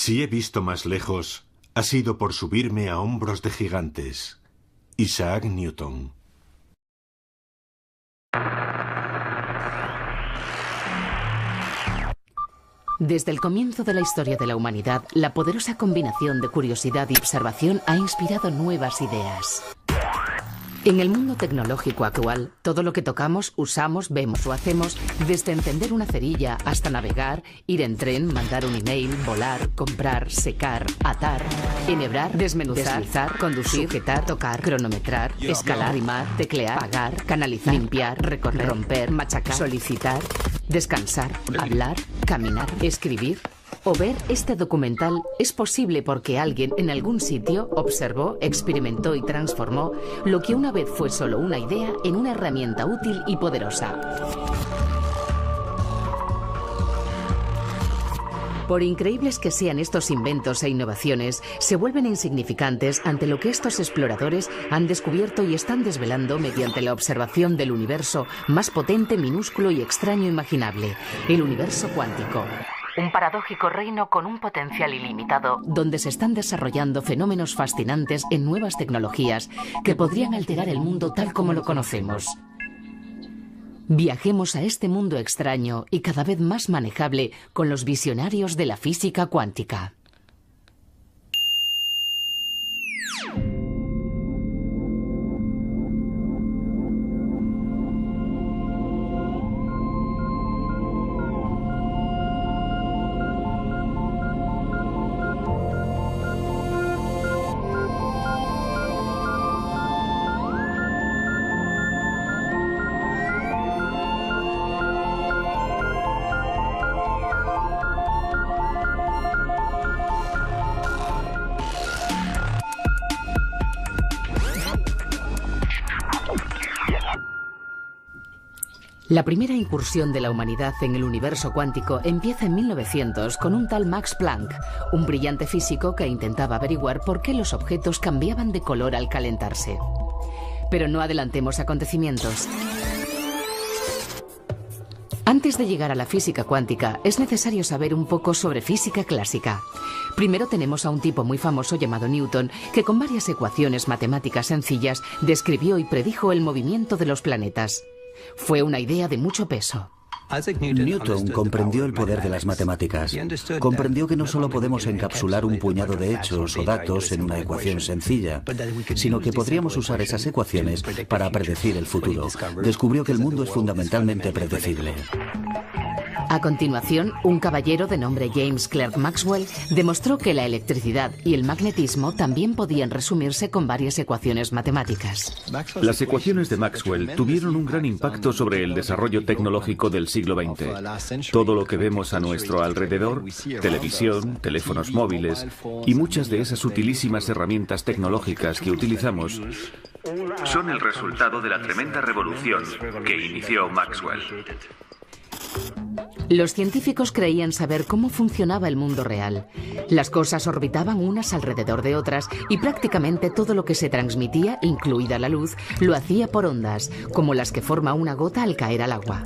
Si he visto más lejos, ha sido por subirme a hombros de gigantes. Isaac Newton. Desde el comienzo de la historia de la humanidad, la poderosa combinación de curiosidad y observación ha inspirado nuevas ideas. En el mundo tecnológico actual, todo lo que tocamos, usamos, vemos o hacemos, desde encender una cerilla hasta navegar, ir en tren, mandar un email, volar, comprar, secar, atar, enhebrar, desmenuzar, deslizar, conducir, sujetar, tocar, cronometrar, escalar, rimar, teclear, pagar, canalizar, limpiar, recorrer, romper, machacar, solicitar, descansar, hablar, caminar, escribir. O ver este documental es posible porque alguien en algún sitio observó, experimentó y transformó lo que una vez fue solo una idea en una herramienta útil y poderosa. Por increíbles que sean estos inventos e innovaciones, se vuelven insignificantes ante lo que estos exploradores han descubierto y están desvelando mediante la observación del universo más potente, minúsculo y extraño imaginable, el universo cuántico. Un paradójico reino con un potencial ilimitado, donde se están desarrollando fenómenos fascinantes en nuevas tecnologías que podrían alterar el mundo tal como lo conocemos. Viajemos a este mundo extraño y cada vez más manejable con los visionarios de la física cuántica. La primera incursión de la humanidad en el universo cuántico empieza en 1900 con un tal Max Planck, un brillante físico que intentaba averiguar por qué los objetos cambiaban de color al calentarse. Pero no adelantemos acontecimientos. Antes de llegar a la física cuántica, es necesario saber un poco sobre física clásica. Primero tenemos a un tipo muy famoso llamado Newton, que con varias ecuaciones matemáticas sencillas describió y predijo el movimiento de los planetas. Fue una idea de mucho peso. Newton comprendió el poder de las matemáticas. Comprendió que no solo podemos encapsular un puñado de hechos o datos en una ecuación sencilla, sino que podríamos usar esas ecuaciones para predecir el futuro. Descubrió que el mundo es fundamentalmente predecible. A continuación, un caballero de nombre James Clerk Maxwell demostró que la electricidad y el magnetismo también podían resumirse con varias ecuaciones matemáticas. Las ecuaciones de Maxwell tuvieron un gran impacto sobre el desarrollo tecnológico del siglo XX. Todo lo que vemos a nuestro alrededor, televisión, teléfonos móviles y muchas de esas utilísimas herramientas tecnológicas que utilizamos, son el resultado de la tremenda revolución que inició Maxwell. Los científicos creían saber cómo funcionaba el mundo real. Las cosas orbitaban unas alrededor de otras y prácticamente todo lo que se transmitía, incluida la luz, lo hacía por ondas, como las que forma una gota al caer al agua.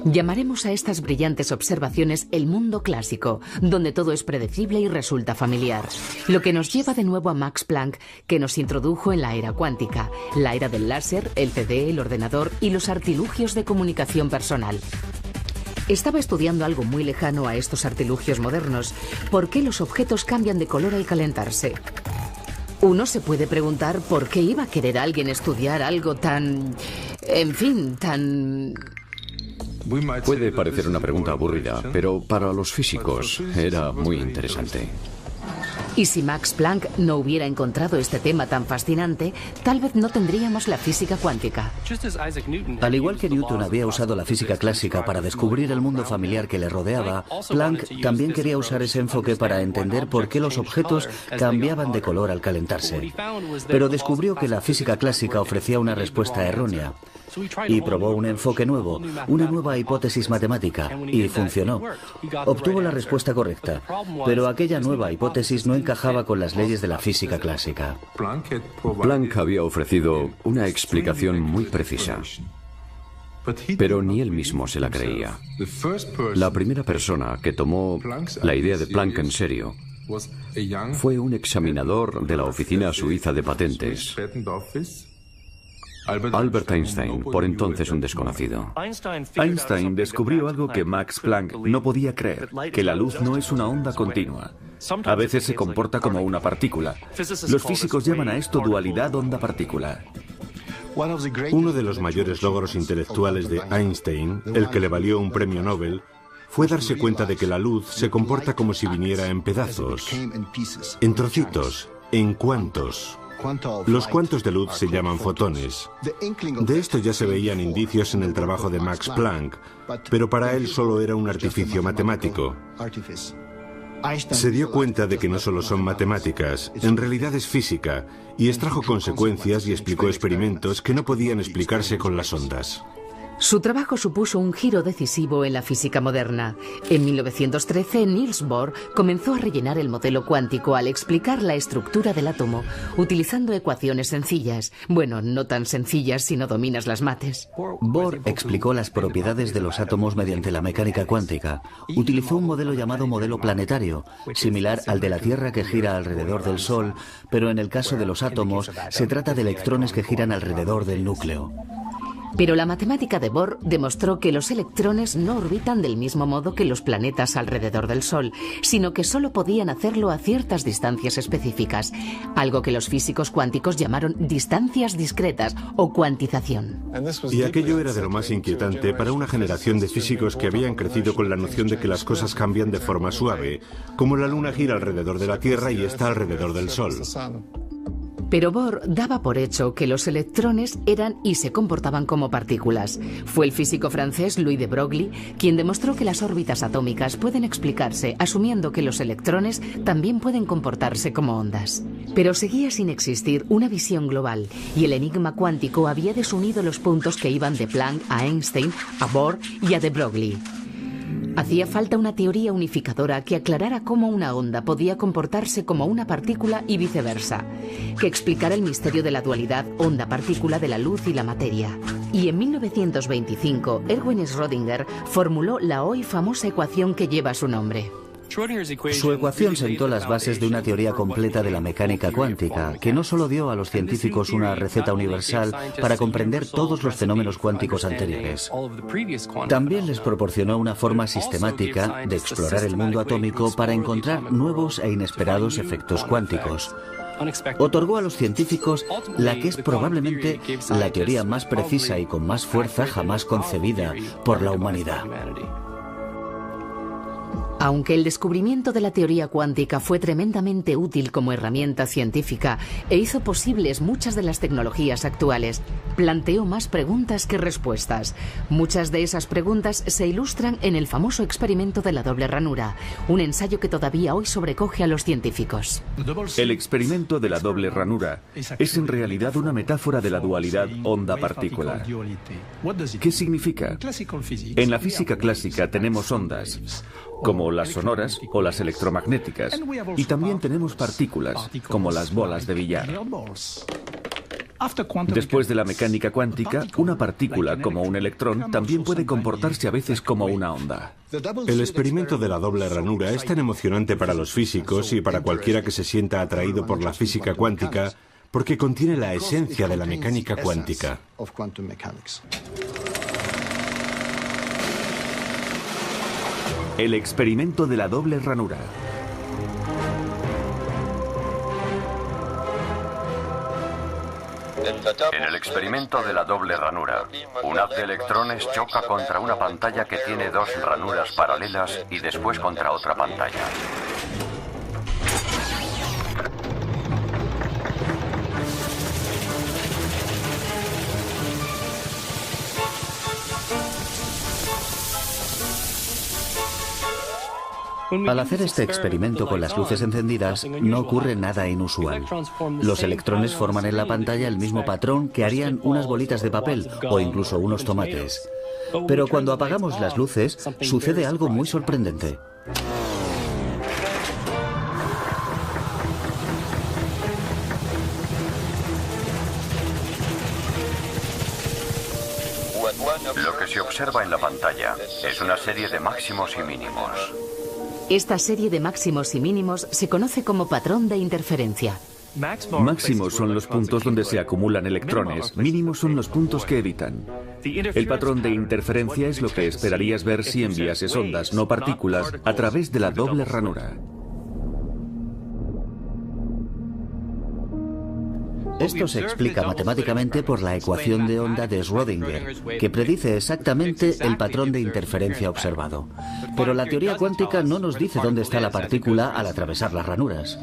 Llamaremos a estas brillantes observaciones el mundo clásico, donde todo es predecible y resulta familiar. Lo que nos lleva de nuevo a Max Planck, que nos introdujo en la era cuántica, la era del láser, el CD, el ordenador y los artilugios de comunicación personal. Estaba estudiando algo muy lejano a estos artilugios modernos. ¿Por qué los objetos cambian de color al calentarse? Uno se puede preguntar por qué iba a querer alguien estudiar algo tan... en fin, tan... Puede parecer una pregunta aburrida, pero para los físicos era muy interesante. Y si Max Planck no hubiera encontrado este tema tan fascinante, tal vez no tendríamos la física cuántica. Al igual que Newton había usado la física clásica para descubrir el mundo familiar que le rodeaba, Planck también quería usar ese enfoque para entender por qué los objetos cambiaban de color al calentarse. Pero descubrió que la física clásica ofrecía una respuesta errónea. Y probó un enfoque nuevo, una nueva hipótesis matemática, y funcionó. Obtuvo la respuesta correcta, pero aquella nueva hipótesis no encajaba con las leyes de la física clásica. Planck había ofrecido una explicación muy precisa. Pero ni él mismo se la creía. La primera persona que tomó la idea de Planck en serio fue un examinador de la Oficina Suiza de Patentes, Albert Einstein, por entonces un desconocido. Einstein descubrió algo que Max Planck no podía creer, que la luz no es una onda continua. A veces se comporta como una partícula. Los físicos llaman a esto dualidad onda-partícula. Uno de los mayores logros intelectuales de Einstein, el que le valió un premio Nobel, fue darse cuenta de que la luz se comporta como si viniera en pedazos, en trocitos, en cuantos. Los cuantos de luz se llaman fotones. De esto ya se veían indicios en el trabajo de Max Planck, pero para él solo era un artificio matemático. Se dio cuenta de que no solo son matemáticas, en realidad es física, y extrajo consecuencias y explicó experimentos que no podían explicarse con las ondas. Su trabajo supuso un giro decisivo en la física moderna. En 1913, Niels Bohr comenzó a rellenar el modelo cuántico al explicar la estructura del átomo, utilizando ecuaciones sencillas. Bueno, no tan sencillas si no dominas las mates. Bohr explicó las propiedades de los átomos mediante la mecánica cuántica. Utilizó un modelo llamado modelo planetario, similar al de la Tierra que gira alrededor del Sol, pero en el caso de los átomos se trata de electrones que giran alrededor del núcleo. Pero la matemática de Bohr demostró que los electrones no orbitan del mismo modo que los planetas alrededor del Sol, sino que solo podían hacerlo a ciertas distancias específicas, algo que los físicos cuánticos llamaron distancias discretas o cuantización. Y aquello era de lo más inquietante para una generación de físicos que habían crecido con la noción de que las cosas cambian de forma suave, como la Luna gira alrededor de la Tierra y está alrededor del Sol. Pero Bohr daba por hecho que los electrones eran y se comportaban como partículas. Fue el físico francés Louis de Broglie quien demostró que las órbitas atómicas pueden explicarse asumiendo que los electrones también pueden comportarse como ondas. Pero seguía sin existir una visión global y el enigma cuántico había desunido los puntos que iban de Planck a Einstein, a Bohr y a de Broglie. Hacía falta una teoría unificadora que aclarara cómo una onda podía comportarse como una partícula y viceversa, que explicara el misterio de la dualidad onda-partícula de la luz y la materia. Y en 1925, Erwin Schrödinger formuló la hoy famosa ecuación que lleva su nombre. Su ecuación sentó las bases de una teoría completa de la mecánica cuántica, que no solo dio a los científicos una receta universal para comprender todos los fenómenos cuánticos anteriores, también les proporcionó una forma sistemática de explorar el mundo atómico para encontrar nuevos e inesperados efectos cuánticos. Otorgó a los científicos la que es probablemente la teoría más precisa y con más fuerza jamás concebida por la humanidad. Aunque el descubrimiento de la teoría cuántica fue tremendamente útil como herramienta científica e hizo posibles muchas de las tecnologías actuales, planteó más preguntas que respuestas. Muchas de esas preguntas se ilustran en el famoso experimento de la doble ranura, un ensayo que todavía hoy sobrecoge a los científicos. El experimento de la doble ranura es en realidad una metáfora de la dualidad onda-partícula. ¿Qué significa? En la física clásica tenemos ondas, como las sonoras o las electromagnéticas, y también tenemos partículas, como las bolas de billar. Después de la mecánica cuántica, una partícula, como un electrón, también puede comportarse a veces como una onda. El experimento de la doble ranura es tan emocionante para los físicos y para cualquiera que se sienta atraído por la física cuántica, porque contiene la esencia de la mecánica cuántica. El experimento de la doble ranura. En el experimento de la doble ranura, un haz de electrones choca contra una pantalla que tiene dos ranuras paralelas y después contra otra pantalla. Al hacer este experimento con las luces encendidas, no ocurre nada inusual. Los electrones forman en la pantalla el mismo patrón que harían unas bolitas de papel o incluso unos tomates. Pero cuando apagamos las luces, sucede algo muy sorprendente. Lo que se observa en la pantalla es una serie de máximos y mínimos. Esta serie de máximos y mínimos se conoce como patrón de interferencia. Máximos son los puntos donde se acumulan electrones, mínimos son los puntos que evitan. El patrón de interferencia es lo que esperarías ver si enviases ondas, no partículas, a través de la doble ranura. Esto se explica matemáticamente por la ecuación de onda de Schrödinger, que predice exactamente el patrón de interferencia observado. Pero la teoría cuántica no nos dice dónde está la partícula al atravesar las ranuras.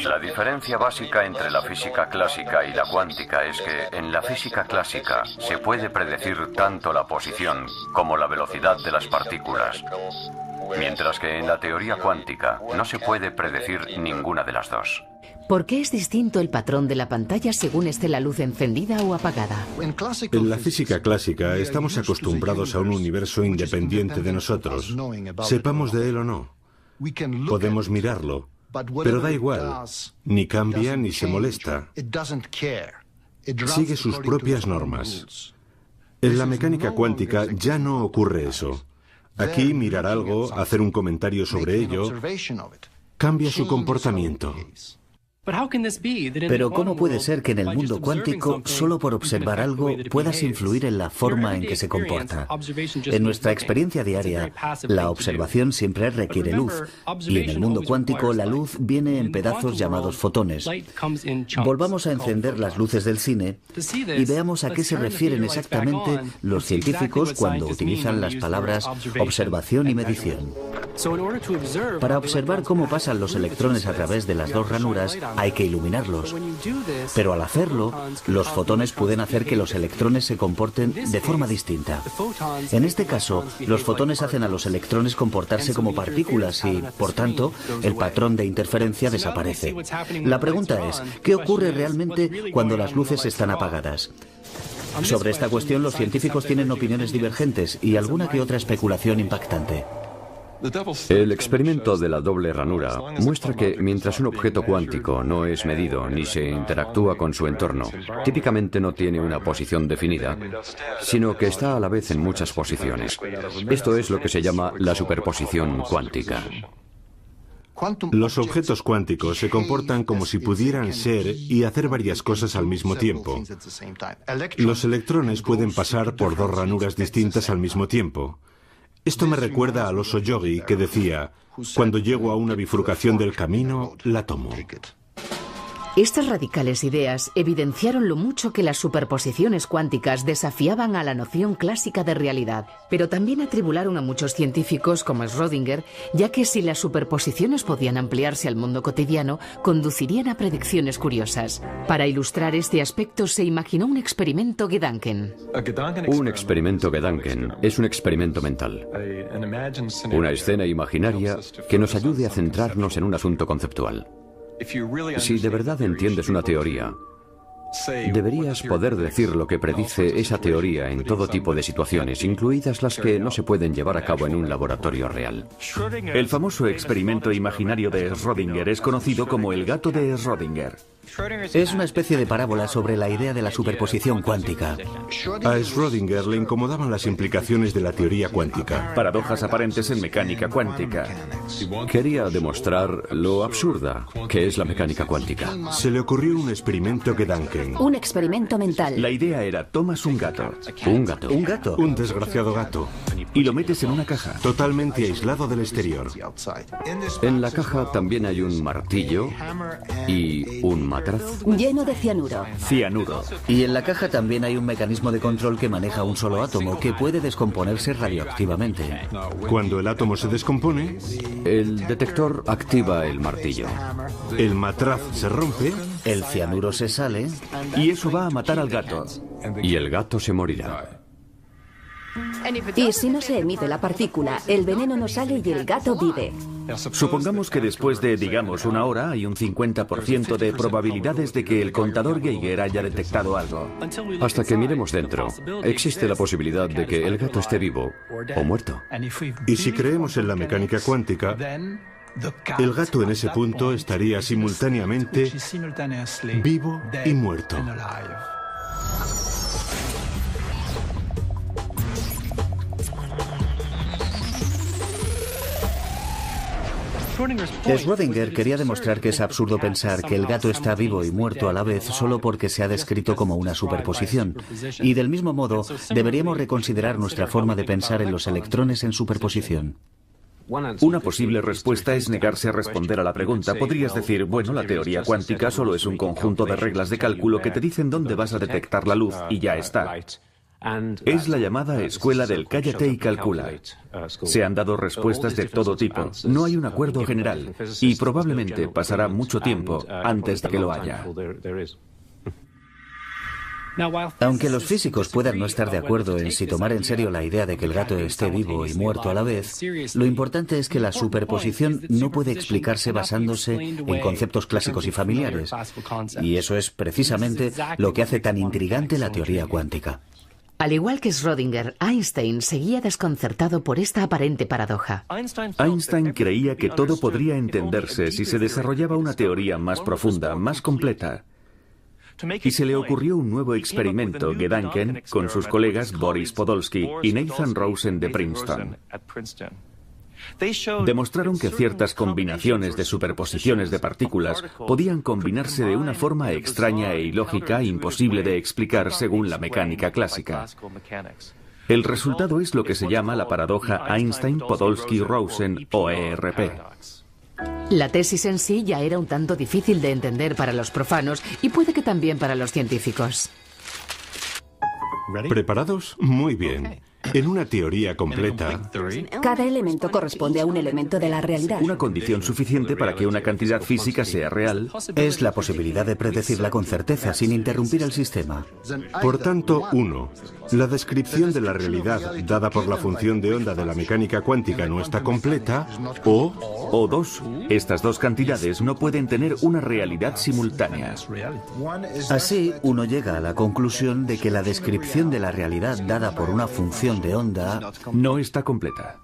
La diferencia básica entre la física clásica y la cuántica es que en la física clásica se puede predecir tanto la posición como la velocidad de las partículas, mientras que en la teoría cuántica no se puede predecir ninguna de las dos. ¿Por qué es distinto el patrón de la pantalla según esté la luz encendida o apagada? En la física clásica estamos acostumbrados a un universo independiente de nosotros, sepamos de él o no. Podemos mirarlo, pero da igual, ni cambia ni se molesta. Sigue sus propias normas. En la mecánica cuántica ya no ocurre eso. Aquí mirar algo, hacer un comentario sobre ello, cambia su comportamiento. Pero ¿cómo puede ser que en el mundo cuántico, solo por observar algo, puedas influir en la forma en que se comporta? En nuestra experiencia diaria, la observación siempre requiere luz, y en el mundo cuántico la luz viene en pedazos llamados fotones. Volvamos a encender las luces del cine y veamos a qué se refieren exactamente los científicos cuando utilizan las palabras observación y medición. Para observar cómo pasan los electrones a través de las dos ranuras, hay que iluminarlos. Pero al hacerlo, los fotones pueden hacer que los electrones se comporten de forma distinta. En este caso, los fotones hacen a los electrones comportarse como partículas y, por tanto, el patrón de interferencia desaparece. La pregunta es, ¿qué ocurre realmente cuando las luces están apagadas? Sobre esta cuestión, los científicos tienen opiniones divergentes y alguna que otra especulación impactante. El experimento de la doble ranura muestra que mientras un objeto cuántico no es medido ni se interactúa con su entorno, típicamente no tiene una posición definida, sino que está a la vez en muchas posiciones. Esto es lo que se llama la superposición cuántica. Los objetos cuánticos se comportan como si pudieran ser y hacer varias cosas al mismo tiempo. Los electrones pueden pasar por dos ranuras distintas al mismo tiempo. Esto me recuerda al oso yogi que decía, cuando llego a una bifurcación del camino, la tomo. Estas radicales ideas evidenciaron lo mucho que las superposiciones cuánticas desafiaban a la noción clásica de realidad, pero también atribularon a muchos científicos como Schrödinger, ya que si las superposiciones podían ampliarse al mundo cotidiano, conducirían a predicciones curiosas. Para ilustrar este aspecto se imaginó un experimento Gedanken. Un experimento Gedanken es un experimento mental, una escena imaginaria que nos ayude a centrarnos en un asunto conceptual. Si de verdad entiendes una teoría, deberías poder decir lo que predice esa teoría en todo tipo de situaciones, incluidas las que no se pueden llevar a cabo en un laboratorio real. El famoso experimento imaginario de Schrödinger es conocido como el gato de Schrödinger. Es una especie de parábola sobre la idea de la superposición cuántica. A Schrödinger le incomodaban las implicaciones de la teoría cuántica. Paradojas aparentes en mecánica cuántica. Quería demostrar lo absurda que es la mecánica cuántica. Se le ocurrió un experimento Gedanken. Un experimento mental. La idea era, tomas un gato. Un gato. ¿Un gato? Un desgraciado gato. Y lo metes en una caja. Totalmente aislado del exterior. En la caja también hay un martillo y un matraz. Lleno de cianuro. Cianuro. Y en la caja también hay un mecanismo de control que maneja un solo átomo que puede descomponerse radioactivamente. Cuando el átomo se descompone, El detector activa el martillo. el matraz se rompe, El cianuro se sale. Y eso va a matar al gato. Y el gato se morirá. Y si no se emite la partícula, el veneno no sale y el gato vive. Supongamos que después de, digamos, una hora hay un 50% de probabilidades de que el contador Geiger haya detectado algo. Hasta que miremos dentro, existe la posibilidad de que el gato esté vivo o muerto. y si creemos en la mecánica cuántica, el gato en ese punto estaría simultáneamente vivo y muerto. Schrödinger quería demostrar que es absurdo pensar que el gato está vivo y muerto a la vez solo porque se ha descrito como una superposición. Y del mismo modo, deberíamos reconsiderar nuestra forma de pensar en los electrones en superposición. Una posible respuesta es negarse a responder a la pregunta. Podrías decir, bueno, la teoría cuántica solo es un conjunto de reglas de cálculo que te dicen dónde vas a detectar la luz y ya está. Es la llamada escuela del cállate y calcula. Se han dado respuestas de todo tipo. No hay un acuerdo general y probablemente pasará mucho tiempo antes de que lo haya. Aunque los físicos puedan no estar de acuerdo en si tomar en serio la idea de que el gato esté vivo y muerto a la vez, lo importante es que la superposición no puede explicarse basándose en conceptos clásicos y familiares. Y eso es precisamente lo que hace tan intrigante la teoría cuántica. Al igual que Schrödinger, Einstein seguía desconcertado por esta aparente paradoja. Einstein creía que todo podría entenderse si se desarrollaba una teoría más profunda, más completa. Y se le ocurrió un nuevo experimento, Gedanken, con sus colegas Boris Podolsky y Nathan Rosen de Princeton. Demostraron que ciertas combinaciones de superposiciones de partículas podían combinarse de una forma extraña e ilógica imposible de explicar según la mecánica clásica. El resultado es lo que se llama la paradoja Einstein-Podolsky-Rosen o ERP. La tesis en sí ya era un tanto difícil de entender para los profanos y puede que también para los científicos. ¿Preparados? Muy bien. En una teoría completa, Cada elemento corresponde a un elemento de la realidad. Una condición suficiente para que una cantidad física sea real Es la posibilidad de predecirla con certeza sin interrumpir el sistema. por tanto, 1. La descripción de la realidad dada por la función de onda de la mecánica cuántica no está completa, o 2. Estas dos cantidades no pueden tener una realidad simultánea. Así, uno llega a la conclusión de que la descripción de la realidad dada por una función de onda No está completa.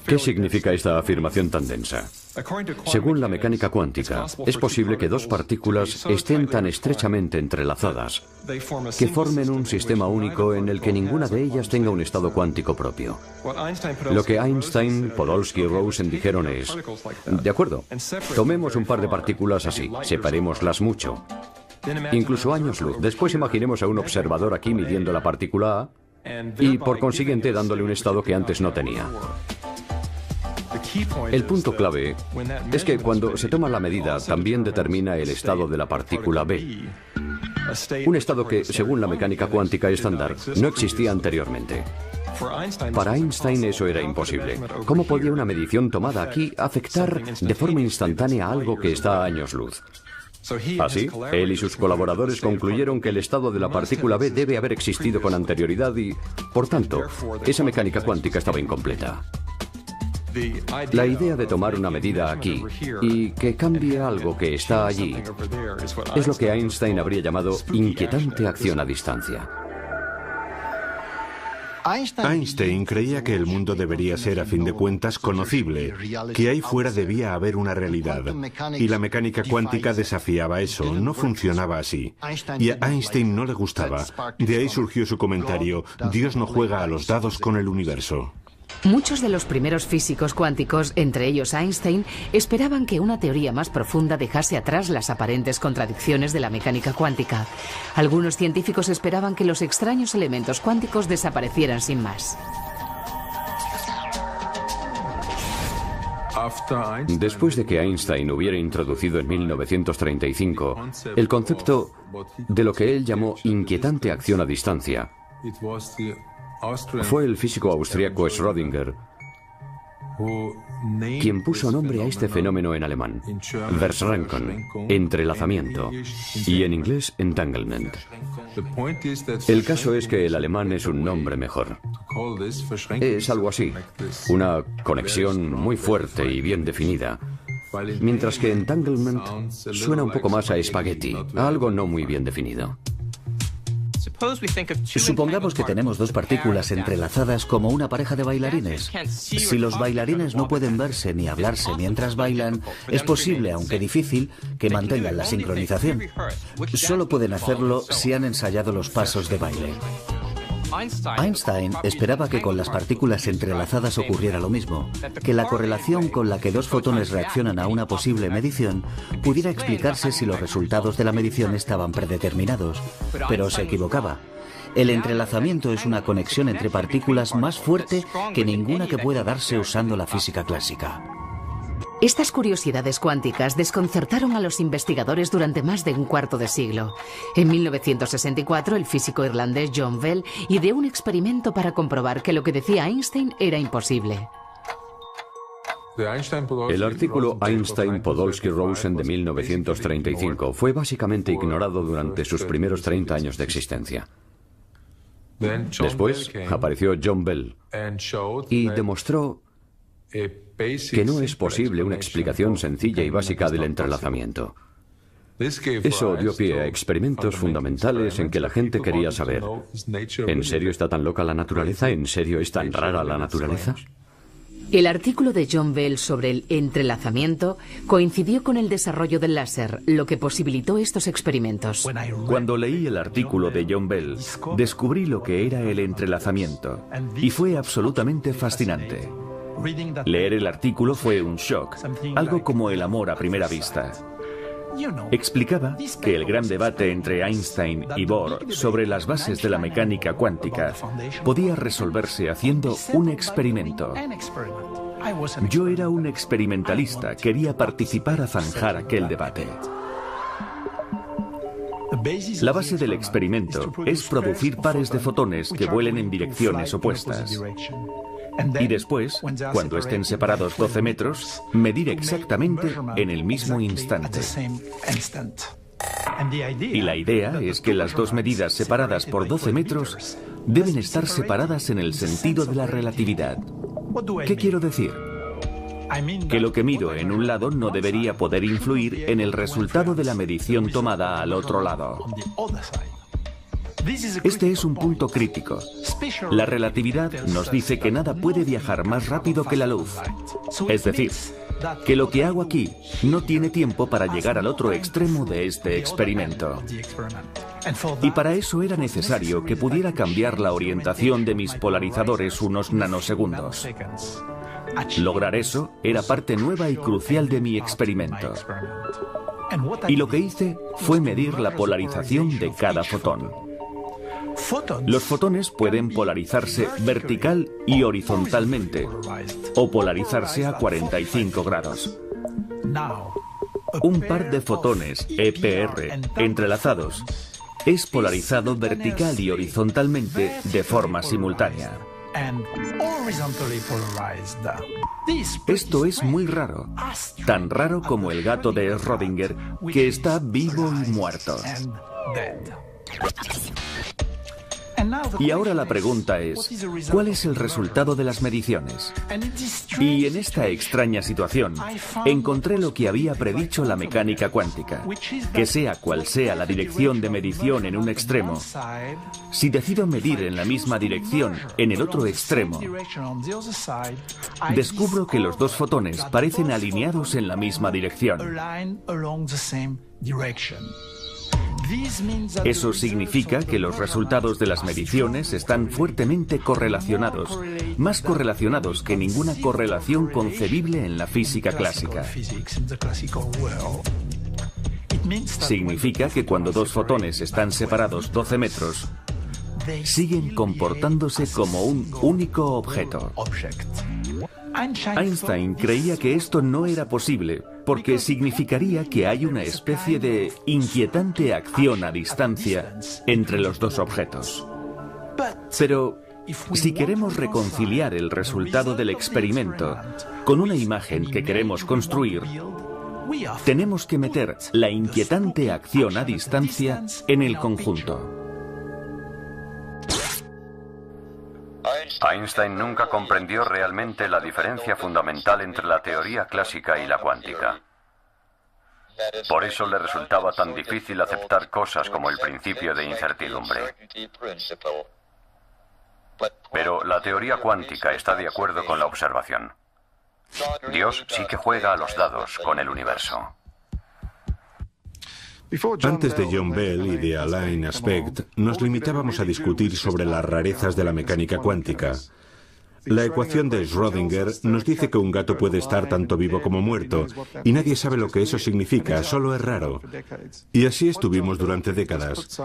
¿Qué significa esta afirmación tan densa? Según la mecánica cuántica, es posible que dos partículas estén tan estrechamente entrelazadas que formen un sistema único en el que ninguna de ellas tenga un estado cuántico propio. Lo que Einstein, Podolsky y Rosen dijeron es, de acuerdo, tomemos un par de partículas así, separémoslas mucho, incluso años luz. Después imaginemos a un observador aquí midiendo la partícula A y por consiguiente dándole un estado que antes no tenía. El punto clave es que cuando se toma la medida también determina el estado de la partícula B. Un estado que, según la mecánica cuántica estándar, no existía anteriormente. Para Einstein eso era imposible. ¿Cómo podía una medición tomada aquí afectar de forma instantánea algo que está a años luz? Así, él y sus colaboradores concluyeron que el estado de la partícula B debe haber existido con anterioridad y, por tanto, esa mecánica cuántica estaba incompleta. La idea de tomar una medida aquí y que cambie algo que está allí es lo que Einstein habría llamado inquietante acción a distancia. Einstein creía que el mundo debería ser, a fin de cuentas, conocible, que ahí fuera debía haber una realidad. Y la mecánica cuántica desafiaba eso, no funcionaba así. Y a Einstein no le gustaba. De ahí surgió su comentario, Dios no juega a los dados con el universo. Muchos de los primeros físicos cuánticos, entre ellos Einstein, esperaban que una teoría más profunda dejase atrás las aparentes contradicciones de la mecánica cuántica. Algunos científicos esperaban que los extraños elementos cuánticos desaparecieran sin más. Después de que Einstein hubiera introducido en 1935 el concepto de lo que él llamó inquietante acción a distancia, fue el físico austriaco Schrödinger quien puso nombre a este fenómeno en alemán, Verschränkung, entrelazamiento, y en inglés entanglement. El caso es que el alemán es un nombre mejor. Es algo así, una conexión muy fuerte y bien definida, mientras que entanglement suena un poco más a espagueti, a algo no muy bien definido. Supongamos que tenemos dos partículas entrelazadas como una pareja de bailarines. Si los bailarines no pueden verse ni hablarse mientras bailan, es posible, aunque difícil, que mantengan la sincronización. Solo pueden hacerlo si han ensayado los pasos de baile. Einstein esperaba que con las partículas entrelazadas ocurriera lo mismo, que la correlación con la que dos fotones reaccionan a una posible medición pudiera explicarse si los resultados de la medición estaban predeterminados, pero se equivocaba. El entrelazamiento es una conexión entre partículas más fuerte que ninguna que pueda darse usando la física clásica. Estas curiosidades cuánticas desconcertaron a los investigadores durante más de un cuarto de siglo. En 1964, el físico irlandés John Bell ideó un experimento para comprobar que lo que decía Einstein era imposible. El artículo Einstein-Podolsky-Rosen de 1935 fue básicamente ignorado durante sus primeros 30 años de existencia. Después apareció John Bell y demostró que no es posible una explicación sencilla y básica del entrelazamiento. Eso dio pie a experimentos fundamentales en que la gente quería saber: ¿en serio está tan loca la naturaleza? ¿En serio es tan rara la naturaleza? El artículo de John Bell sobre el entrelazamiento coincidió con el desarrollo del láser, lo que posibilitó estos experimentos. Cuando leí el artículo de John Bell, descubrí lo que era el entrelazamiento y fue absolutamente fascinante. Leer el artículo fue un shock, algo como el amor a primera vista. Explicaba que el gran debate entre Einstein y Bohr sobre las bases de la mecánica cuántica podía resolverse haciendo un experimento. Yo era un experimentalista, quería participar a zanjar aquel debate. La base del experimento es producir pares de fotones que vuelen en direcciones opuestas. Y después, cuando estén separados 12 metros, medir exactamente en el mismo instante. Y la idea es que las dos medidas separadas por 12 metros deben estar separadas en el sentido de la relatividad. ¿Qué quiero decir? Que lo que mido en un lado no debería poder influir en el resultado de la medición tomada al otro lado. Este es un punto crítico. La relatividad nos dice que nada puede viajar más rápido que la luz. Es decir, que lo que hago aquí no tiene tiempo para llegar al otro extremo de este experimento. Y para eso era necesario que pudiera cambiar la orientación de mis polarizadores unos nanosegundos. Lograr eso era parte nueva y crucial de mi experimento. Y lo que hice fue medir la polarización de cada fotón. Los fotones pueden polarizarse vertical y horizontalmente, o polarizarse a 45 grados. Un par de fotones EPR entrelazados es polarizado vertical y horizontalmente de forma simultánea. Esto es muy raro, tan raro como el gato de Schrödinger, que está vivo y muerto. Y ahora la pregunta es, ¿cuál es el resultado de las mediciones? Y en esta extraña situación, encontré lo que había predicho la mecánica cuántica, que sea cual sea la dirección de medición en un extremo, si decido medir en la misma dirección en el otro extremo, descubro que los dos fotones parecen alineados en la misma dirección. Eso significa que los resultados de las mediciones están fuertemente correlacionados, más correlacionados que ninguna correlación concebible en la física clásica. Significa que cuando dos fotones están separados 12 metros, siguen comportándose como un único objeto. Einstein creía que esto no era posible porque significaría que hay una especie de inquietante acción a distancia entre los dos objetos. Pero si queremos reconciliar el resultado del experimento con una imagen que queremos construir, tenemos que meter la inquietante acción a distancia en el conjunto. Einstein nunca comprendió realmente la diferencia fundamental entre la teoría clásica y la cuántica. Por eso le resultaba tan difícil aceptar cosas como el principio de incertidumbre. Pero la teoría cuántica está de acuerdo con la observación. Dios sí que juega a los dados con el universo. Antes de John Bell y de Alain Aspect, nos limitábamos a discutir sobre las rarezas de la mecánica cuántica. La ecuación de Schrödinger nos dice que un gato puede estar tanto vivo como muerto, y nadie sabe lo que eso significa, solo es raro. Y así estuvimos durante décadas.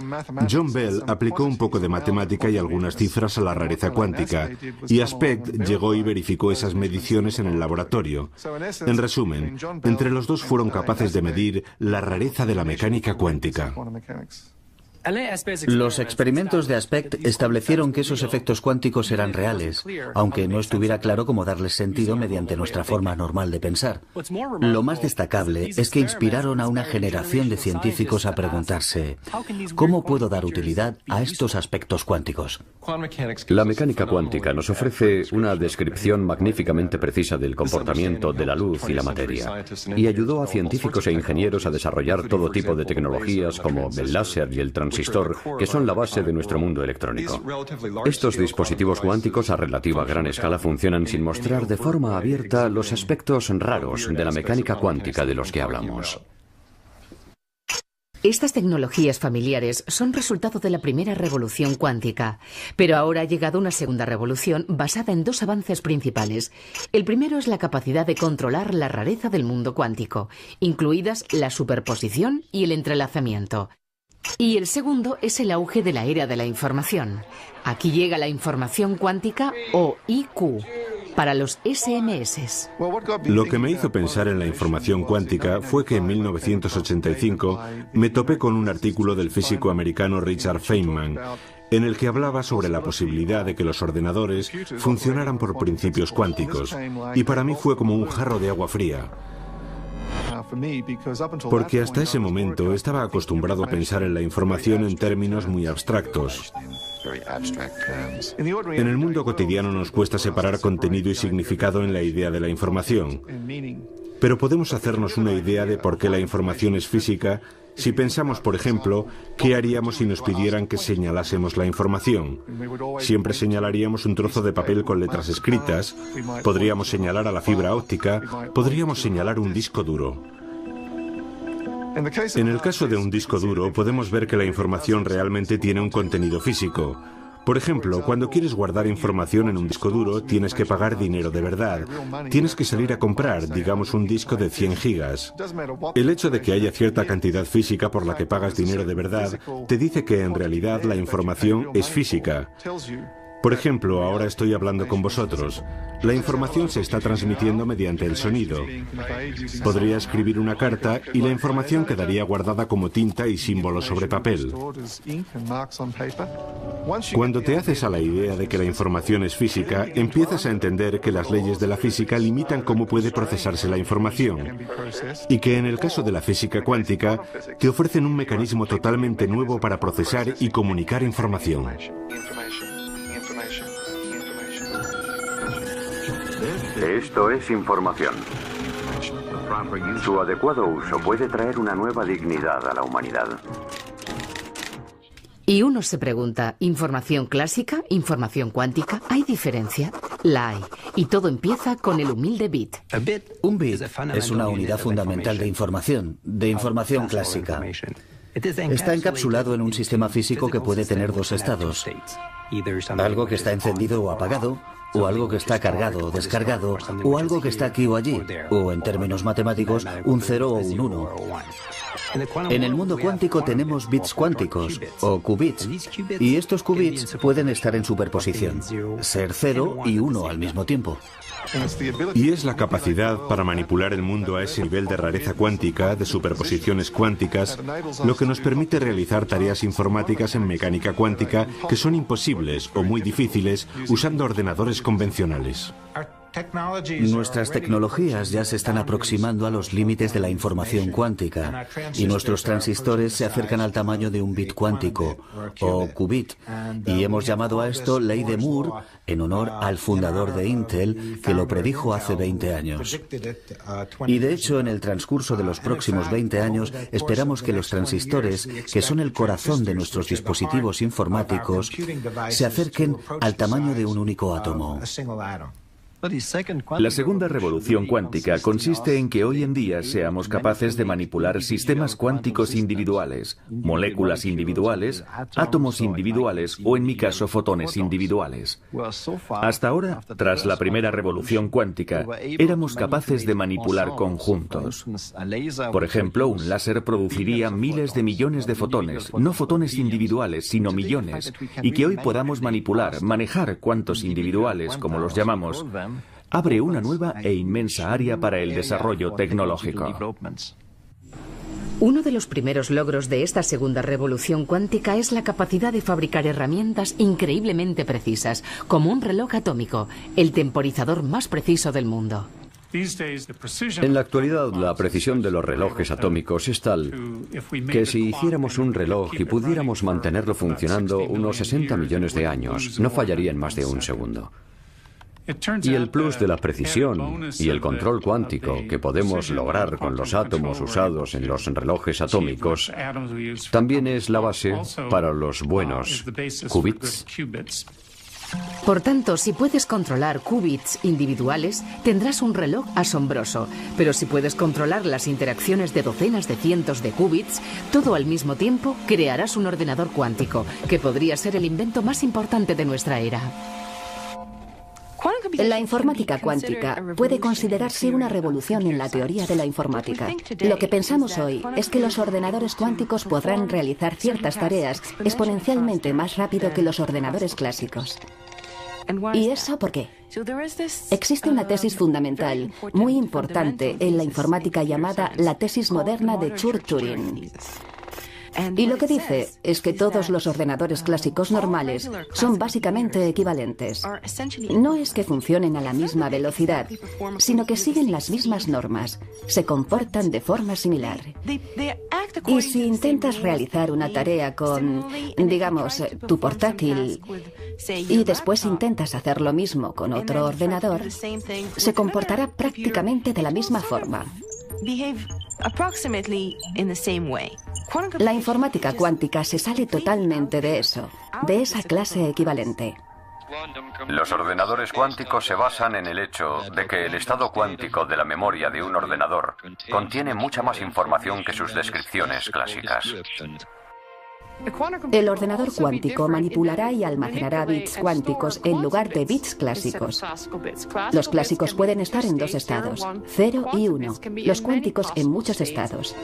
John Bell aplicó un poco de matemática y algunas cifras a la rareza cuántica, y Aspect llegó y verificó esas mediciones en el laboratorio. En resumen, entre los dos fueron capaces de medir la rareza de la mecánica cuántica. Los experimentos de Aspect establecieron que esos efectos cuánticos eran reales, aunque no estuviera claro cómo darles sentido mediante nuestra forma normal de pensar. Lo más destacable es que inspiraron a una generación de científicos a preguntarse, ¿cómo puedo dar utilidad a estos aspectos cuánticos? La mecánica cuántica nos ofrece una descripción magníficamente precisa del comportamiento de la luz y la materia, y ayudó a científicos e ingenieros a desarrollar todo tipo de tecnologías como el láser y el transistor, que son la base de nuestro mundo electrónico. Estos dispositivos cuánticos a relativa gran escala funcionan sin mostrar de forma abierta los aspectos raros de la mecánica cuántica de los que hablamos. Estas tecnologías familiares son resultado de la primera revolución cuántica, pero ahora ha llegado una segunda revolución basada en dos avances principales. El primero es la capacidad de controlar la rareza del mundo cuántico, incluidas la superposición y el entrelazamiento. Y el segundo es el auge de la era de la información. Aquí llega la información cuántica o IQ para los SMS. Lo que me hizo pensar en la información cuántica fue que en 1985 me topé con un artículo del físico americano Richard Feynman, en el que hablaba sobre la posibilidad de que los ordenadores funcionaran por principios cuánticos, y para mí fue como un jarro de agua fría. Porque hasta ese momento estaba acostumbrado a pensar en la información en términos muy abstractos. En el mundo cotidiano nos cuesta separar contenido y significado en la idea de la información. Pero podemos hacernos una idea de por qué la información es física si pensamos, por ejemplo, qué haríamos si nos pidieran que señalásemos la información. Siempre señalaríamos un trozo de papel con letras escritas, podríamos señalar a la fibra óptica, podríamos señalar un disco duro. En el caso de un disco duro, podemos ver que la información realmente tiene un contenido físico. Por ejemplo, cuando quieres guardar información en un disco duro, tienes que pagar dinero de verdad. Tienes que salir a comprar, digamos, un disco de 100 gigas. El hecho de que haya cierta cantidad física por la que pagas dinero de verdad, te dice que en realidad la información es física. Por ejemplo, ahora estoy hablando con vosotros. La información se está transmitiendo mediante el sonido. Podría escribir una carta y la información quedaría guardada como tinta y símbolos sobre papel. Cuando te haces a la idea de que la información es física, empiezas a entender que las leyes de la física limitan cómo puede procesarse la información, y que en el caso de la física cuántica, te ofrecen un mecanismo totalmente nuevo para procesar y comunicar información. Esto es información. Su adecuado uso puede traer una nueva dignidad a la humanidad. Y uno se pregunta, ¿información clásica? ¿Información cuántica? ¿Hay diferencia? La hay. Y todo empieza con el humilde bit. Un bit es una unidad fundamental de información clásica. Está encapsulado en un sistema físico que puede tener dos estados. Algo que está encendido o apagado, o algo que está cargado o descargado, o algo que está aquí o allí, o en términos matemáticos, un 0 o un 1. En el mundo cuántico tenemos bits cuánticos, o qubits, y estos qubits pueden estar en superposición, ser 0 y 1 al mismo tiempo. Y es la capacidad para manipular el mundo a ese nivel de rareza cuántica, de superposiciones cuánticas, lo que nos permite realizar tareas informáticas en mecánica cuántica que son imposibles o muy difíciles usando ordenadores convencionales. Nuestras tecnologías ya se están aproximando a los límites de la información cuántica y nuestros transistores se acercan al tamaño de un bit cuántico, o qubit, y hemos llamado a esto Ley de Moore en honor al fundador de Intel, que lo predijo hace 20 años. Y de hecho, en el transcurso de los próximos 20 años, esperamos que los transistores, que son el corazón de nuestros dispositivos informáticos, se acerquen al tamaño de un único átomo. La segunda revolución cuántica consiste en que hoy en día seamos capaces de manipular sistemas cuánticos individuales, moléculas individuales, átomos individuales o, en mi caso, fotones individuales. Hasta ahora, tras la primera revolución cuántica, éramos capaces de manipular conjuntos. Por ejemplo, un láser produciría miles de millones de fotones, no fotones individuales, sino millones, y que hoy podamos manipular, manejar cuantos individuales, como los llamamos, abre una nueva e inmensa área para el desarrollo tecnológico. Uno de los primeros logros de esta segunda revolución cuántica es la capacidad de fabricar herramientas increíblemente precisas, como un reloj atómico, el temporizador más preciso del mundo. En la actualidad, la precisión de los relojes atómicos es tal que si hiciéramos un reloj y pudiéramos mantenerlo funcionando unos 60 millones de años, no fallaría en más de un segundo. Y el plus de la precisión y el control cuántico que podemos lograr con los átomos usados en los relojes atómicos también es la base para los buenos qubits. Por tanto, si puedes controlar qubits individuales, tendrás un reloj asombroso. Pero si puedes controlar las interacciones de docenas de cientos de qubits, todo al mismo tiempo, crearás un ordenador cuántico, que podría ser el invento más importante de nuestra era. La informática cuántica puede considerarse una revolución en la teoría de la informática. Lo que pensamos hoy es que los ordenadores cuánticos podrán realizar ciertas tareas exponencialmente más rápido que los ordenadores clásicos. ¿Y eso por qué? Existe una tesis fundamental muy importante en la informática llamada la tesis moderna de Church-Turing. Y lo que dice es que todos los ordenadores clásicos normales son básicamente equivalentes. No es que funcionen a la misma velocidad, sino que siguen las mismas normas, se comportan de forma similar. Y si intentas realizar una tarea con, digamos, tu portátil, y después intentas hacer lo mismo con otro ordenador, se comportará prácticamente de la misma forma. La informática cuántica se sale totalmente de eso, de esa clase equivalente. Los ordenadores cuánticos se basan en el hecho de que el estado cuántico de la memoria de un ordenador contiene mucha más información que sus descripciones clásicas. El ordenador cuántico manipulará y almacenará bits cuánticos en lugar de bits clásicos. Los clásicos pueden estar en dos estados, 0 y 1, los cuánticos en muchos estados.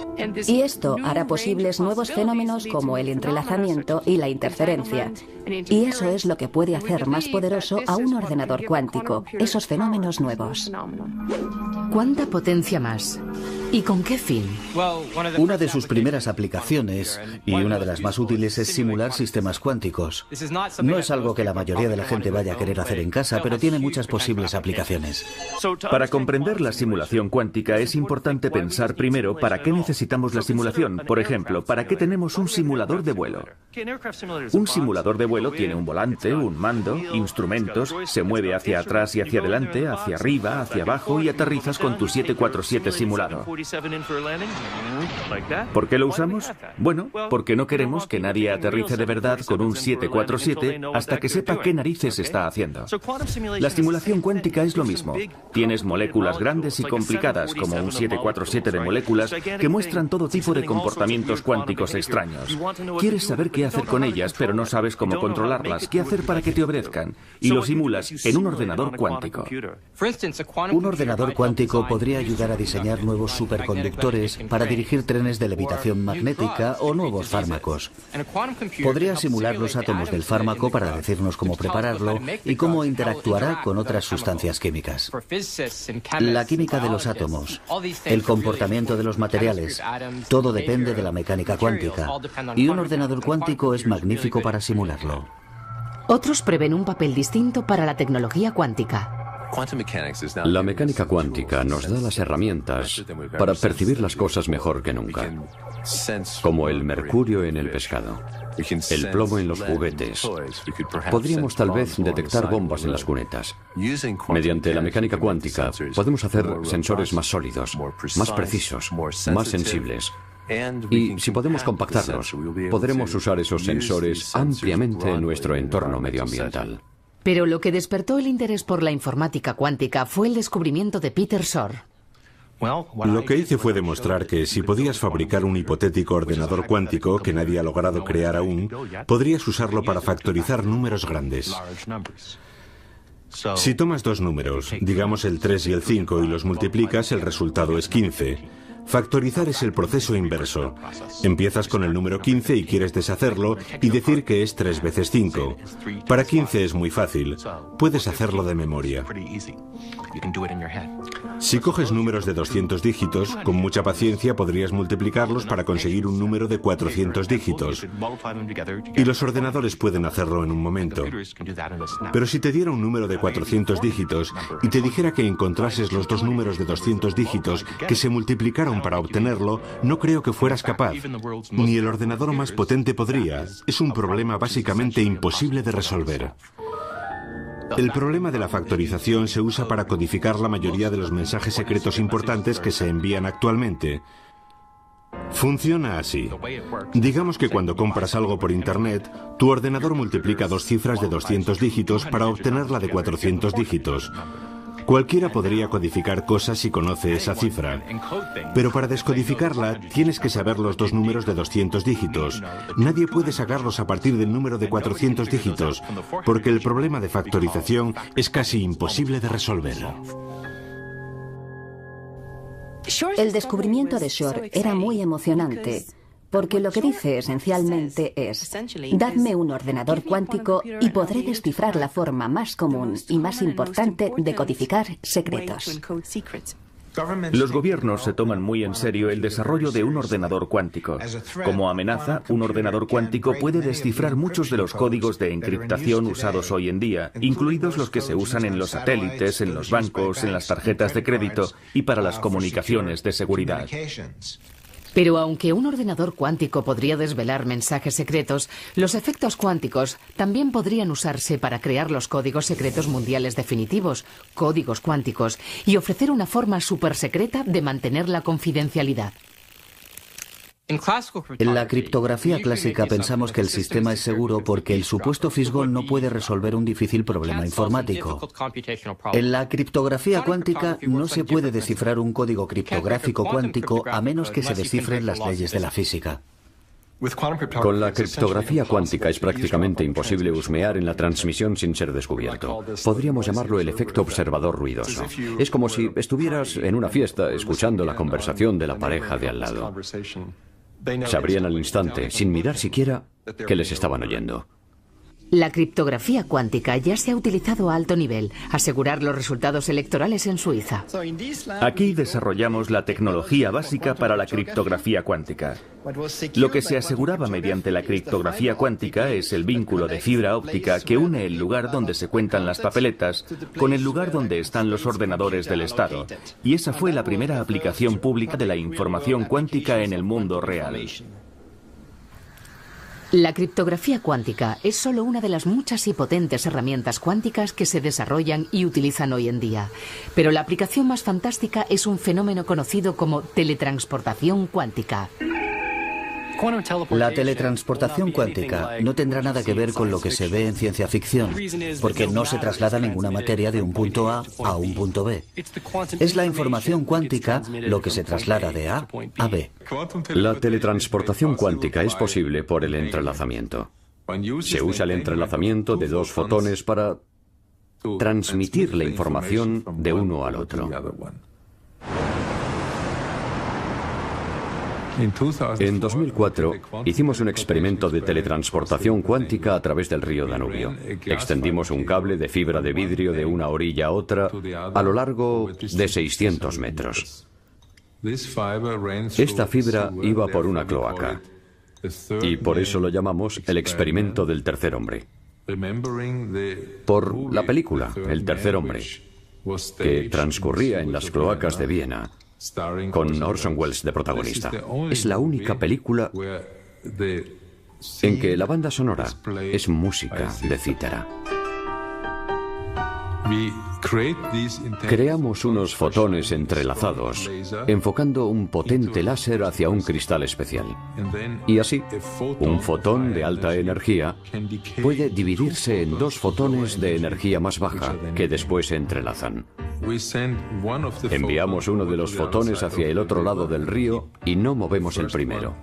Y esto hará posibles nuevos fenómenos como el entrelazamiento y la interferencia. Y eso es lo que puede hacer más poderoso a un ordenador cuántico, esos fenómenos nuevos. ¿Cuánta potencia más? ¿Y con qué fin? Una de sus primeras aplicaciones, y una de las más útiles, es simular sistemas cuánticos. No es algo que la mayoría de la gente vaya a querer hacer en casa, pero tiene muchas posibles aplicaciones. Para comprender la simulación cuántica es importante pensar primero para qué necesitamos la simulación. Por ejemplo, ¿para qué tenemos un simulador de vuelo? Un simulador de vuelo tiene un volante, un mando, instrumentos, se mueve hacia atrás y hacia adelante, hacia arriba, hacia abajo y aterrizas con tu 747 simulado. ¿Por qué lo usamos? Bueno, porque no queremos que nadie aterrice de verdad con un 747 hasta que sepa qué narices está haciendo. La simulación cuántica es lo mismo. Tienes moléculas grandes y complicadas, como un 747 de moléculas, que muestran todo tipo de comportamientos cuánticos extraños. Quieres saber qué hacer con ellas, pero no sabes cómo controlarlas, qué hacer para que te obedezcan, y lo simulas en un ordenador cuántico. Un ordenador cuántico podría ayudar a diseñar nuevos superconductores para dirigir trenes de levitación magnética o nuevos fármacos. Podría simular los átomos del fármaco para decirnos cómo prepararlo y cómo interactuará con otras sustancias químicas. La química de los átomos, el comportamiento de los materiales, todo depende de la mecánica cuántica, y un ordenador cuántico es magnífico para simularlo. Otros prevén un papel distinto para la tecnología cuántica. La mecánica cuántica nos da las herramientas para percibir las cosas mejor que nunca, como el mercurio en el pescado, el plomo en los juguetes. Podríamos tal vez detectar bombas en las cunetas. Mediante la mecánica cuántica podemos hacer sensores más sólidos, más precisos, más sensibles. Y si podemos compactarlos, podremos usar esos sensores ampliamente en nuestro entorno medioambiental. Pero lo que despertó el interés por la informática cuántica fue el descubrimiento de Peter Shor. Lo que hice fue demostrar que si podías fabricar un hipotético ordenador cuántico que nadie ha logrado crear aún, podrías usarlo para factorizar números grandes. Si tomas dos números, digamos el 3 y el 5, y los multiplicas, el resultado es 15. Factorizar es el proceso inverso. Empiezas con el número 15 y quieres deshacerlo y decir que es 3 veces 5. Para 15 es muy fácil. Puedes hacerlo de memoria. Si coges números de 200 dígitos, con mucha paciencia podrías multiplicarlos para conseguir un número de 400 dígitos. Y los ordenadores pueden hacerlo en un momento. Pero si te diera un número de 400 dígitos y te dijera que encontrases los dos números de 200 dígitos que se multiplicaron para obtenerlo, no creo que fueras capaz. Ni el ordenador más potente podría. Es un problema básicamente imposible de resolver. El problema de la factorización se usa para codificar la mayoría de los mensajes secretos importantes que se envían actualmente. Funciona así. Digamos que cuando compras algo por Internet, tu ordenador multiplica dos cifras de 200 dígitos para obtener la de 400 dígitos. Cualquiera podría codificar cosas si conoce esa cifra, pero para descodificarla tienes que saber los dos números de 200 dígitos. Nadie puede sacarlos a partir del número de 400 dígitos, porque el problema de factorización es casi imposible de resolver. El descubrimiento de Shor era muy emocionante, porque lo que dice esencialmente es: dadme un ordenador cuántico y podré descifrar la forma más común y más importante de codificar secretos. Los gobiernos se toman muy en serio el desarrollo de un ordenador cuántico. Como amenaza, un ordenador cuántico puede descifrar muchos de los códigos de encriptación usados hoy en día, incluidos los que se usan en los satélites, en los bancos, en las tarjetas de crédito y para las comunicaciones de seguridad. Pero aunque un ordenador cuántico podría desvelar mensajes secretos, los efectos cuánticos también podrían usarse para crear los códigos secretos mundiales definitivos, códigos cuánticos, y ofrecer una forma supersecreta de mantener la confidencialidad. En la criptografía clásica pensamos que el sistema es seguro porque el supuesto fisgón no puede resolver un difícil problema informático. En la criptografía cuántica no se puede descifrar un código criptográfico cuántico a menos que se descifren las leyes de la física. Con la criptografía cuántica es prácticamente imposible husmear en la transmisión sin ser descubierto. Podríamos llamarlo el efecto observador ruidoso. Es como si estuvieras en una fiesta escuchando la conversación de la pareja de al lado. Sabrían al instante, sin mirar siquiera, que les estaban oyendo. La criptografía cuántica ya se ha utilizado a alto nivel, asegurar los resultados electorales en Suiza. Aquí desarrollamos la tecnología básica para la criptografía cuántica. Lo que se aseguraba mediante la criptografía cuántica es el vínculo de fibra óptica que une el lugar donde se cuentan las papeletas con el lugar donde están los ordenadores del Estado. Y esa fue la primera aplicación pública de la información cuántica en el mundo real. La criptografía cuántica es solo una de las muchas y potentes herramientas cuánticas que se desarrollan y utilizan hoy en día. Pero la aplicación más fantástica es un fenómeno conocido como teletransportación cuántica. La teletransportación cuántica no tendrá nada que ver con lo que se ve en ciencia ficción, porque no se traslada ninguna materia de un punto A a un punto B. Es la información cuántica lo que se traslada de A a B. La teletransportación cuántica es posible por el entrelazamiento. Se usa el entrelazamiento de dos fotones para transmitir la información de uno al otro. En 2004 hicimos un experimento de teletransportación cuántica a través del río Danubio. Extendimos un cable de fibra de vidrio de una orilla a otra a lo largo de 600 metros. Esta fibra iba por una cloaca y por eso lo llamamos el experimento del tercer hombre. Por la película El tercer hombre, que transcurría en las cloacas de Viena, con Orson Welles de protagonista. Es la única película en que la banda sonora es música de cítara. Creamos unos fotones entrelazados, enfocando un potente láser hacia un cristal especial. Y así, un fotón de alta energía puede dividirse en dos fotones de energía más baja, que después se entrelazan. Enviamos uno de los fotones hacia el otro lado del río y no movemos el primero.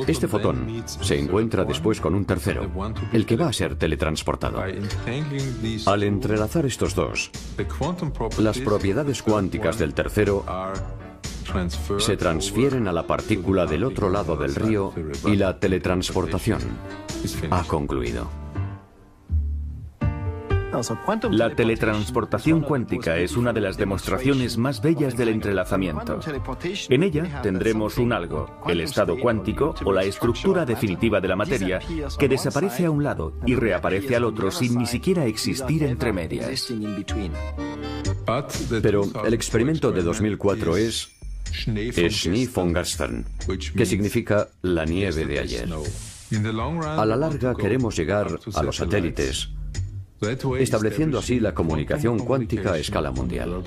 Este fotón se encuentra después con un tercero, el que va a ser teletransportado. Al entrelazar estos dos, las propiedades cuánticas del tercero se transfieren a la partícula del otro lado del río y la teletransportación ha concluido. La teletransportación cuántica es una de las demostraciones más bellas del entrelazamiento. En ella tendremos un algo, el estado cuántico o la estructura definitiva de la materia, que desaparece a un lado y reaparece al otro sin ni siquiera existir entre medias. Pero el experimento de 2004 es Schnee von gestern, que significa la nieve de ayer. A la larga queremos llegar a los satélites, estableciendo así la comunicación cuántica a escala mundial.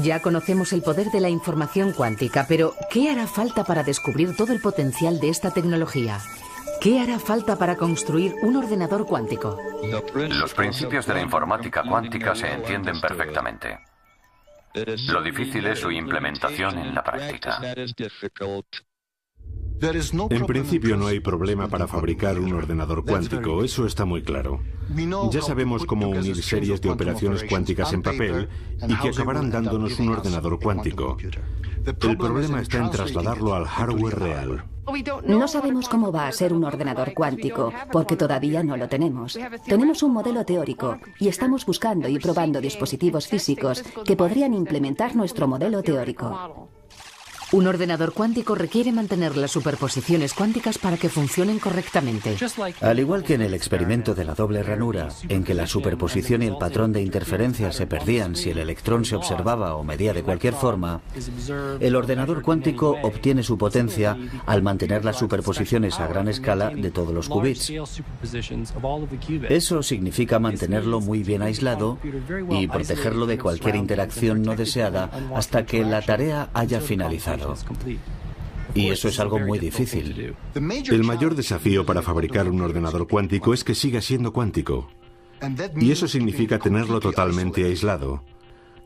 Ya conocemos el poder de la información cuántica, pero ¿qué hará falta para descubrir todo el potencial de esta tecnología? ¿Qué hará falta para construir un ordenador cuántico? Los principios de la informática cuántica se entienden perfectamente. Lo difícil es su implementación en la práctica. En principio no hay problema para fabricar un ordenador cuántico, eso está muy claro. Ya sabemos cómo unir series de operaciones cuánticas en papel y que acabarán dándonos un ordenador cuántico. El problema está en trasladarlo al hardware real. No sabemos cómo va a ser un ordenador cuántico, porque todavía no lo tenemos. Tenemos un modelo teórico y estamos buscando y probando dispositivos físicos que podrían implementar nuestro modelo teórico. Un ordenador cuántico requiere mantener las superposiciones cuánticas para que funcionen correctamente. Al igual que en el experimento de la doble ranura, en que la superposición y el patrón de interferencia se perdían si el electrón se observaba o medía de cualquier forma, el ordenador cuántico obtiene su potencia al mantener las superposiciones a gran escala de todos los qubits. Eso significa mantenerlo muy bien aislado y protegerlo de cualquier interacción no deseada hasta que la tarea haya finalizado. Y eso es algo muy difícil. El mayor desafío para fabricar un ordenador cuántico es que siga siendo cuántico. Y eso significa tenerlo totalmente aislado.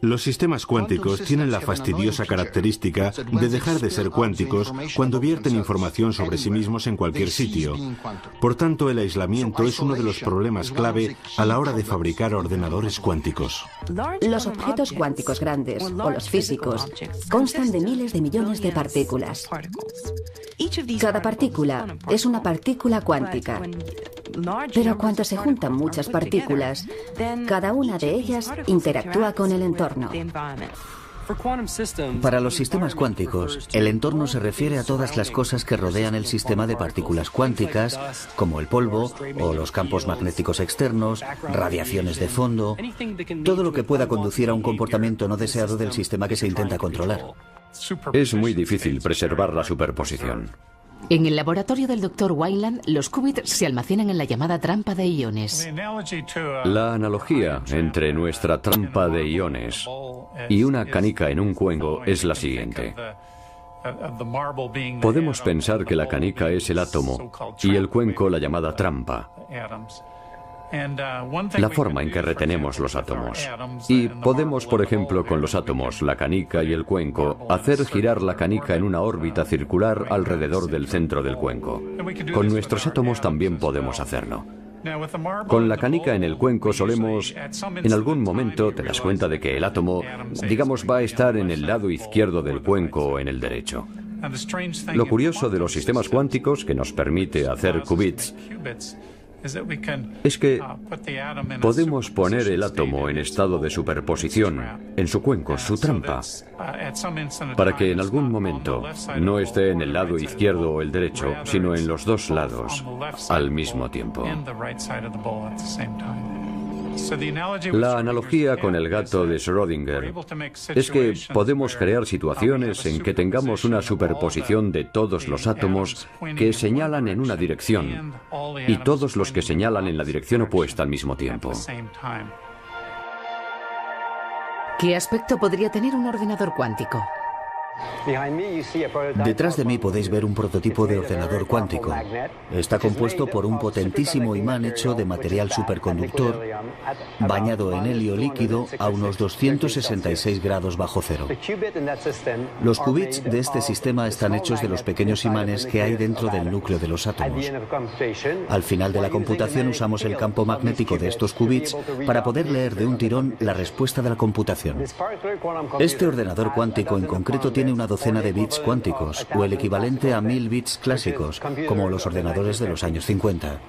Los sistemas cuánticos tienen la fastidiosa característica de dejar de ser cuánticos cuando vierten información sobre sí mismos en cualquier sitio. Por tanto, el aislamiento es uno de los problemas clave a la hora de fabricar ordenadores cuánticos. Los objetos cuánticos grandes, o los físicos, constan de miles de millones de partículas. Cada partícula es una partícula cuántica. Pero cuando se juntan muchas partículas, cada una de ellas interactúa con el entorno. Para los sistemas cuánticos, el entorno se refiere a todas las cosas que rodean el sistema de partículas cuánticas, como el polvo o los campos magnéticos externos, radiaciones de fondo, todo lo que pueda conducir a un comportamiento no deseado del sistema que se intenta controlar. Es muy difícil preservar la superposición. En el laboratorio del Dr. Wineland, los qubits se almacenan en la llamada trampa de iones. La analogía entre nuestra trampa de iones y una canica en un cuenco es la siguiente. Podemos pensar que la canica es el átomo y el cuenco la llamada trampa, la forma en que retenemos los átomos. Y podemos, por ejemplo, con los átomos, la canica y el cuenco, hacer girar la canica en una órbita circular alrededor del centro del cuenco. Con nuestros átomos también podemos hacerlo. Con la canica en el cuenco solemos, en algún momento te das cuenta de que el átomo, digamos, va a estar en el lado izquierdo del cuenco o en el derecho. Lo curioso de los sistemas cuánticos que nos permite hacer qubits es que podemos poner el átomo en estado de superposición en su cuenco, su trampa, para que en algún momento no esté en el lado izquierdo o el derecho, sino en los dos lados al mismo tiempo. La analogía con el gato de Schrödinger es que podemos crear situaciones en que tengamos una superposición de todos los átomos que señalan en una dirección y todos los que señalan en la dirección opuesta al mismo tiempo. ¿Qué aspecto podría tener un ordenador cuántico? Detrás de mí podéis ver un prototipo de ordenador cuántico. Está compuesto por un potentísimo imán hecho de material superconductor bañado en helio líquido a unos 266 grados bajo cero. Los qubits de este sistema están hechos de los pequeños imanes que hay dentro del núcleo de los átomos. Al final de la computación usamos el campo magnético de estos qubits para poder leer de un tirón la respuesta de la computación. Este ordenador cuántico en concreto tiene una docena de bits cuánticos, o el equivalente a 1000 bits clásicos, como los ordenadores de los años 50.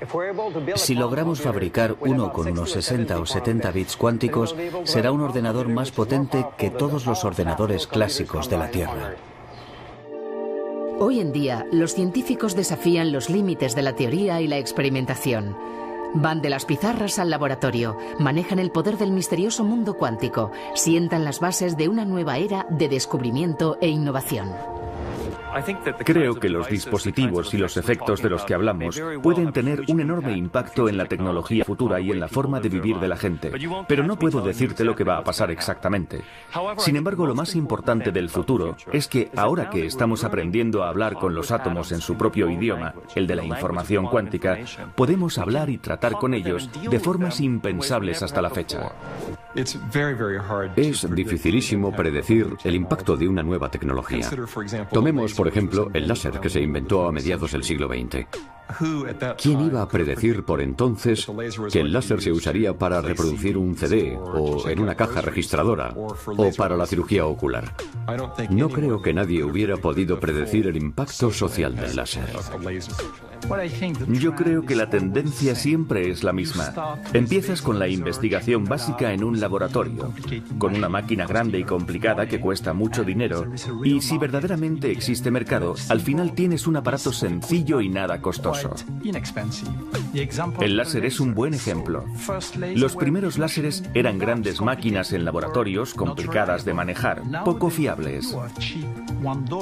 Si logramos fabricar uno con unos 60 o 70 bits cuánticos, será un ordenador más potente que todos los ordenadores clásicos de la Tierra. Hoy en día, los científicos desafían los límites de la teoría y la experimentación. Van de las pizarras al laboratorio, manejan el poder del misterioso mundo cuántico, sientan las bases de una nueva era de descubrimiento e innovación. Creo que los dispositivos y los efectos de los que hablamos pueden tener un enorme impacto en la tecnología futura y en la forma de vivir de la gente, pero no puedo decirte lo que va a pasar exactamente. Sin embargo, lo más importante del futuro es que ahora que estamos aprendiendo a hablar con los átomos en su propio idioma, el de la información cuántica, podemos hablar y tratar con ellos de formas impensables hasta la fecha. Es dificilísimo predecir el impacto de una nueva tecnología. Tomemos, por ejemplo, el láser que se inventó a mediados del siglo XX. ¿Quién iba a predecir por entonces que el láser se usaría para reproducir un CD o en una caja registradora o para la cirugía ocular? No creo que nadie hubiera podido predecir el impacto social del láser. Yo creo que la tendencia siempre es la misma. Empiezas con la investigación básica en un laboratorio, con una máquina grande y complicada que cuesta mucho dinero, y si verdaderamente existe mercado, al final tienes un aparato sencillo y nada costoso. El láser es un buen ejemplo. Los primeros láseres eran grandes máquinas en laboratorios complicadas de manejar, poco fiables.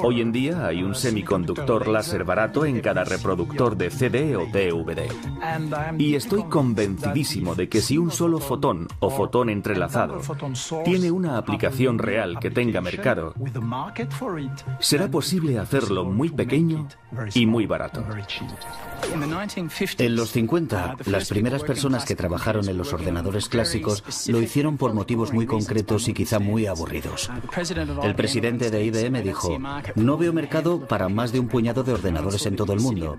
Hoy en día hay un semiconductor láser barato en cada reproductor de CD o DVD. Y estoy convencidísimo de que si un solo fotón o fotón entrelazado tiene una aplicación real que tenga mercado, será posible hacerlo muy pequeño y muy barato. En los 50, las primeras personas que trabajaron en los ordenadores clásicos lo hicieron por motivos muy concretos y quizá muy aburridos. El presidente de IBM dijo: "No veo mercado para más de un puñado de ordenadores en todo el mundo.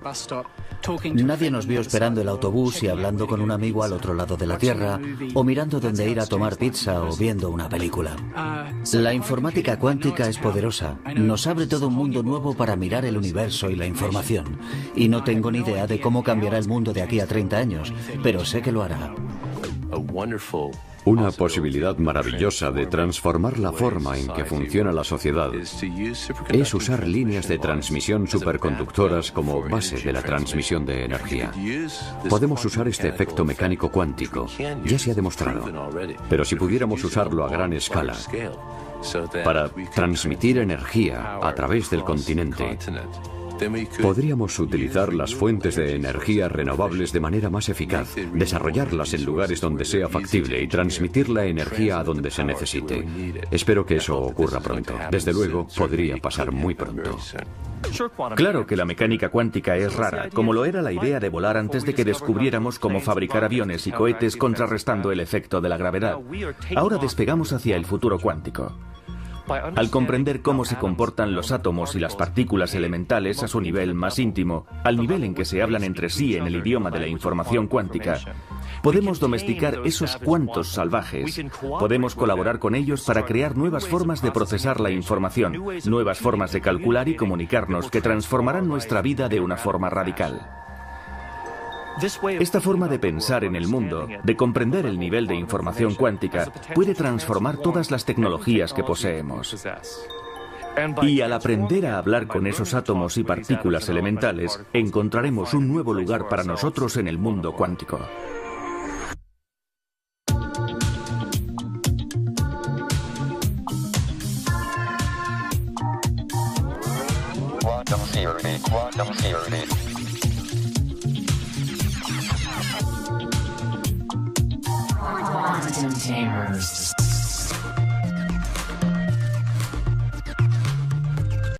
Nadie nos vio esperando el autobús y hablando con un amigo al otro lado de la Tierra, o mirando dónde ir a tomar pizza o viendo una película". La informática cuántica es poderosa. Nos abre todo un mundo nuevo para mirar el universo y la información. Y no tengo ni idea de cómo cambiará el mundo de aquí a 30 años, pero sé que lo hará. Una posibilidad maravillosa de transformar la forma en que funciona la sociedad es usar líneas de transmisión superconductoras como base de la transmisión de energía. Podemos usar este efecto mecánico cuántico, ya se ha demostrado, pero si pudiéramos usarlo a gran escala para transmitir energía a través del continente, podríamos utilizar las fuentes de energía renovables de manera más eficaz, desarrollarlas en lugares donde sea factible y transmitir la energía a donde se necesite. Espero que eso ocurra pronto. Desde luego, podría pasar muy pronto. Claro que la mecánica cuántica es rara, como lo era la idea de volar antes de que descubriéramos cómo fabricar aviones y cohetes contrarrestando el efecto de la gravedad. Ahora despegamos hacia el futuro cuántico. Al comprender cómo se comportan los átomos y las partículas elementales a su nivel más íntimo, al nivel en que se hablan entre sí en el idioma de la información cuántica, podemos domesticar esos cuantos salvajes, podemos colaborar con ellos para crear nuevas formas de procesar la información, nuevas formas de calcular y comunicarnos que transformarán nuestra vida de una forma radical. Esta forma de pensar en el mundo, de comprender el nivel de información cuántica, puede transformar todas las tecnologías que poseemos. Y al aprender a hablar con esos átomos y partículas elementales, encontraremos un nuevo lugar para nosotros en el mundo cuántico. Quantum Tamers.